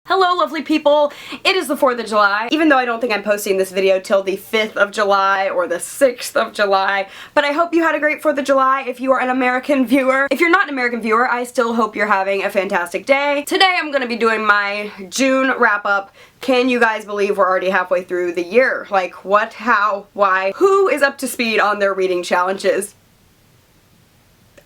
Hello lovely people, it is the 4th of July, even though I don't think I'm posting this video till the 5th of July or the 6th of July, but I hope you had a great 4th of July if you are an American viewer. If you're not an American viewer, I still hope you're having a fantastic day. Today I'm going to be doing my June wrap-up. Can you guys believe we're already halfway through the year? Like, what, how, why, who is up to speed on their reading challenges?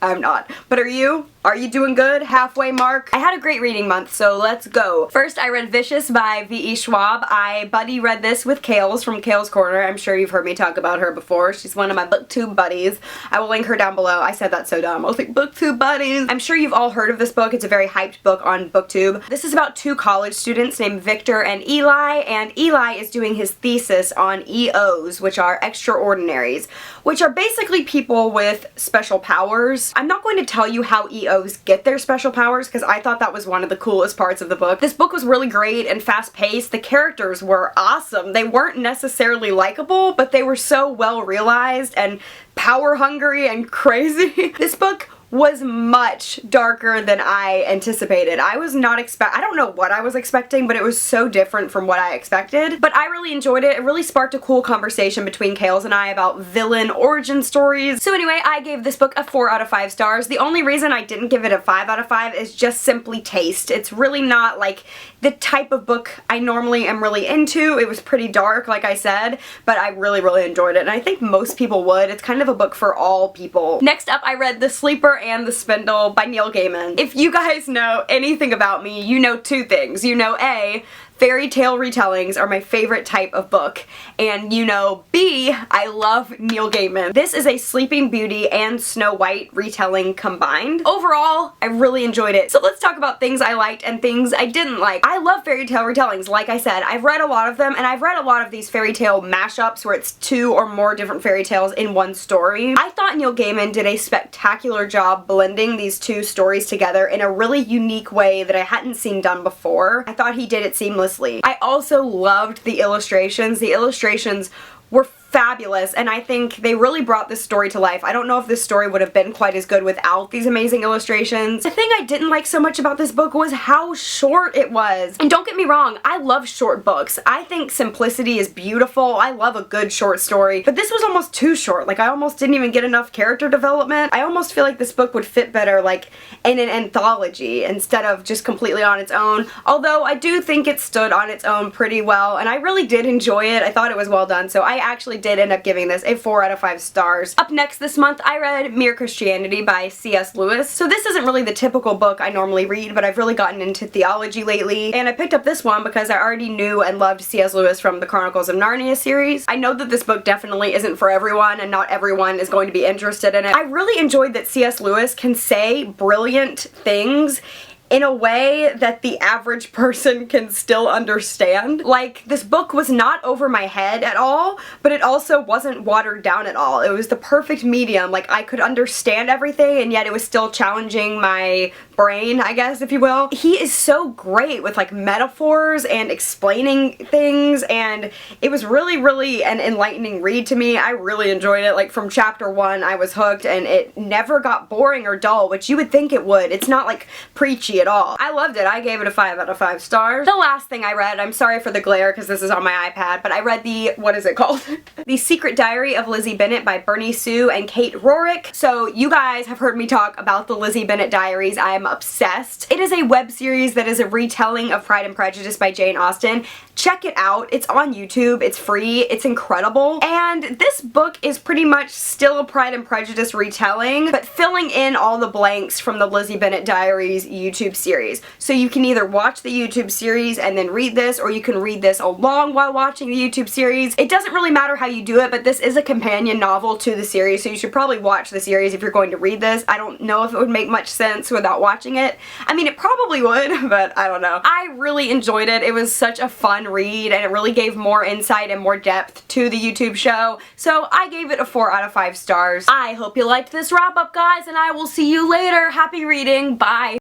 I'm not. But are you? Are you doing good? Halfway mark? I had a great reading month, so let's go. First, I read Vicious by V.E. Schwab. I buddy read this with Kales from Kales Corner. I'm sure you've heard me talk about her before. She's one of my booktube buddies. I will link her down below. I said that so dumb. I was like, booktube buddies. I'm sure you've all heard of this book. It's a very hyped book on booktube. This is about two college students named Victor and Eli is doing his thesis on EOs, which are extraordinaries, which are basically people with special powers. I'm not going to tell you how EOs get their special powers because I thought that was one of the coolest parts of the book. This book was really great and fast-paced. The characters were awesome. They weren't necessarily likable, but they were so well realized and power-hungry and crazy. This book was much darker than I anticipated. I don't know what I was expecting, but it was so different from what I expected. But I really enjoyed it. It really sparked a cool conversation between Kales and I about villain origin stories. So anyway, I gave this book a 4 out of 5 stars. The only reason I didn't give it a 5 out of 5 is just simply taste. It's really not like the type of book I normally am really into. It was pretty dark, like I said, but I really enjoyed it, and I think most people would. It's kind of a book for all people. Next up, I read The Sleeper and the Spindle by Neil Gaiman. If you guys know anything about me, you know two things. You know A, fairy tale retellings are my favorite type of book, and you know B, I love Neil Gaiman. This is a Sleeping Beauty and Snow White retelling combined. Overall, I really enjoyed it. So let's talk about things I liked and things I didn't like. I love fairy tale retellings, like I said. I've read a lot of them, and I've read a lot of these fairy tale mashups where it's 2 or more different fairy tales in one story. I thought Neil Gaiman did a spectacular job blending these two stories together in a really unique way that I hadn't seen done before. I thought he did it seamlessly. I also loved the illustrations. The illustrations were fabulous, and I think they really brought this story to life. I don't know if this story would have been quite as good without these amazing illustrations. The thing I didn't like so much about this book was how short it was. And don't get me wrong, I love short books. I think simplicity is beautiful. I love a good short story, but this was almost too short. Like, I almost didn't even get enough character development. I almost feel like this book would fit better like in an anthology instead of just completely on its own, although I do think it stood on its own pretty well, and I really did enjoy it. I thought it was well done, so I actually did end up giving this a 4 out of 5 stars. Up next this month, I read Mere Christianity by C.S. Lewis. So this isn't really the typical book I normally read, but I've really gotten into theology lately, and I picked up this one because I already knew and loved C.S. Lewis from the Chronicles of Narnia series. I know that this book definitely isn't for everyone, and not everyone is going to be interested in it. I really enjoyed that C.S. Lewis can say brilliant things in a way that the average person can still understand. Like, this book was not over my head at all, but it also wasn't watered down at all. It was the perfect medium. Like, I could understand everything, and yet it was still challenging my brain, I guess, if you will. He is so great with, like, metaphors and explaining things, and it was really an enlightening read to me. I really enjoyed it. Like, from chapter 1, I was hooked, and it never got boring or dull, which you would think it would. It's not, like, preachy at all. I loved it. I gave it a 5 out of 5 stars. The last thing I read, I'm sorry for the glare because this is on my iPad, but I read what is it called? The Secret Diary of Lizzie Bennet by Bernie Sue and Kate Rorick. So you guys have heard me talk about the Lizzie Bennet diaries. I am obsessed. It is a web series that is a retelling of Pride and Prejudice by Jane Austen. Check it out. It's on YouTube. It's free. It's incredible. And this book is pretty much still a Pride and Prejudice retelling, but filling in all the blanks from the Lizzie Bennet Diaries YouTube series. So you can either watch the YouTube series and then read this, or you can read this along while watching the YouTube series. It doesn't really matter how you do it, but this is a companion novel to the series, so you should probably watch the series if you're going to read this. I don't know if it would make much sense without watching it. I mean, it probably would, but I don't know. I really enjoyed it. It was such a fun read, and it really gave more insight and more depth to the YouTube show, so I gave it a 4 out of 5 stars. I hope you liked this wrap up, guys, and I will see you later. Happy reading. Bye.